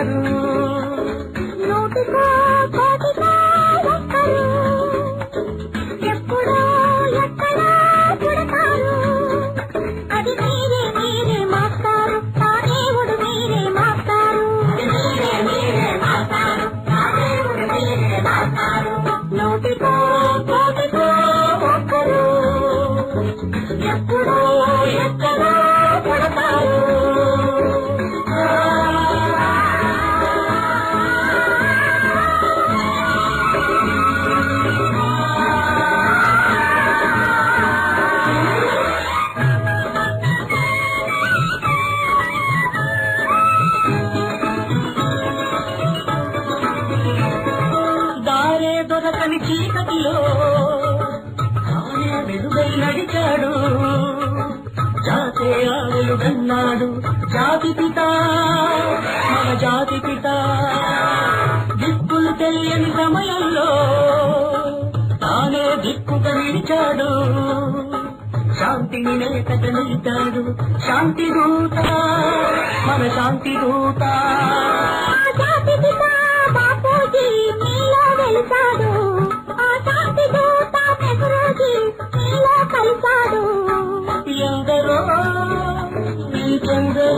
పుడతారు. నూటికో కోటికో ఒక్కరు ఎప్పుడో ఎక్కడో పుడతారు. అది మీరే మీరే మాస్టారు, ఆ దేవుడు మీరే మాస్టారు. నూటికో కోటికో ఒక్కరు ఎప్పుడో ఎక్కడో పుడతారు. దొరకని చీకటిలో తానే వెలుగై నడిచాడు. జాతే ఆవులుగన్నాడు జాతి పిత, మన జాతి పిత. దిక్కులు తెలియని సమయంలో తానే దిక్కుగా నిలిచాడు. శాంతిని నేతగా నిలిచాడు. శాంతి దూత, మన శాంతి దూత. జాతి పిత బాపూజీ మీలో వెలిసాడు. ఆ శాంతి దూత నెహ్రూజీ మీలో కలిసాడు. ఎందరో ఇంకెందరో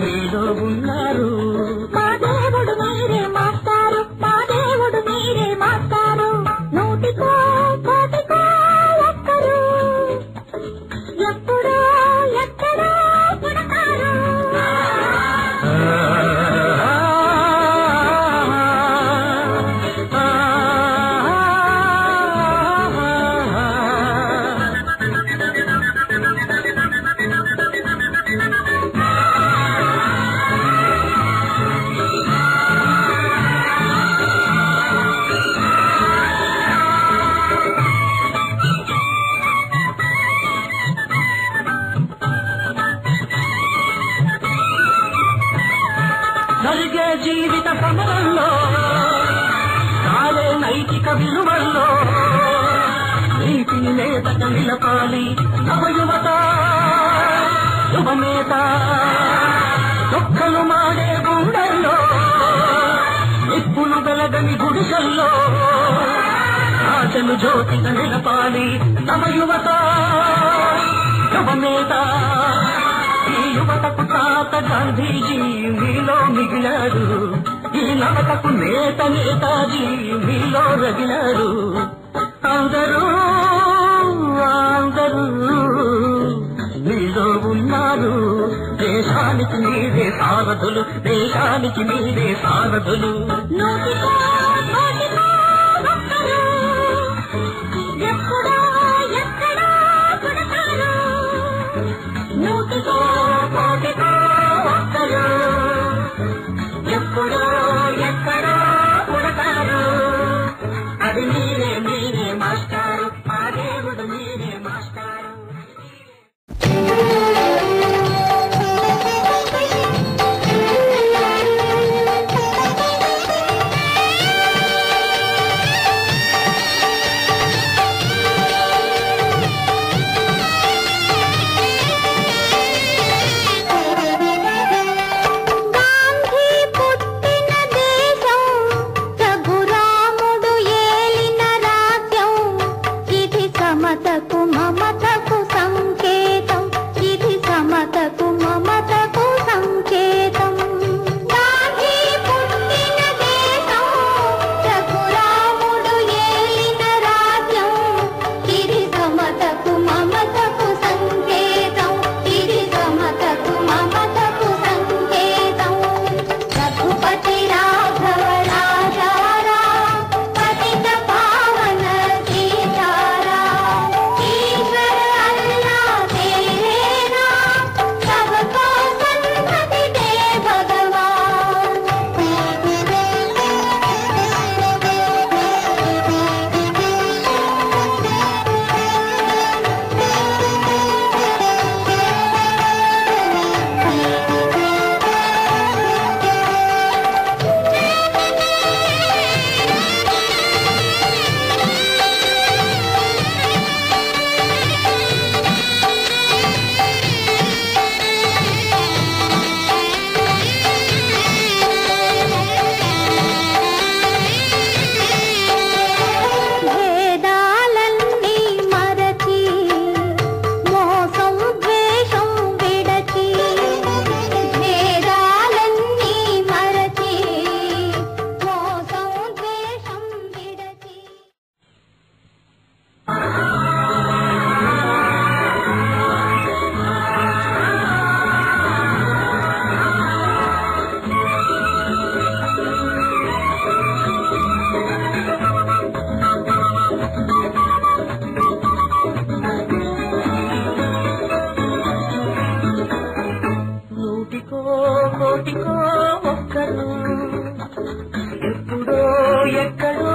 మీలో ఉన్నారు. మా దేవుడు మీరే మాస్టారు, మా దేవుడు మీరే మాస్టారు. నూటికో కోటికో ఒక్కరు ఎప్పుడో ఎక్కడో పుడతారు. జరిగే జీవిత సమరంలో కాలే నైతిక విలువల్లో నీతిని నేతగా నిలపాలి నవయువత యువనేత. దుఃఖలు మాడే గుండెల్లో నిప్పులు వెలగని గుడిసెల్లో ఆశలు జ్యోతిగా నిలపాలి నవయువత యువనేత. ఈ యువతకు తాత గాంధీజీ మీలో మిగిలాడు. ఈ నవతకు నేత నేతాజీ మీలో రగిలాడు. అందరూ అందరూ మీలో ఉన్నారు. దేశానికి మీరే సారథులు, దేశానికి మీరే సారథులు. నూటికో కోటికో ఒక్కరు ఎప్పుడో ఎక్కడో పుడతారు. నూటికో కోటికో ఒక్కరు ఎప్పుడో ఎక్కడో పుడతారు. అది మీరే మీరే మాస్టారు, ఆ దేవుడు మీరే మాస్టారు. నూటికో కోటికో ఒక్కరు ఎప్పుడో ఎక్కడో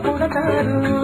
పుడతారు.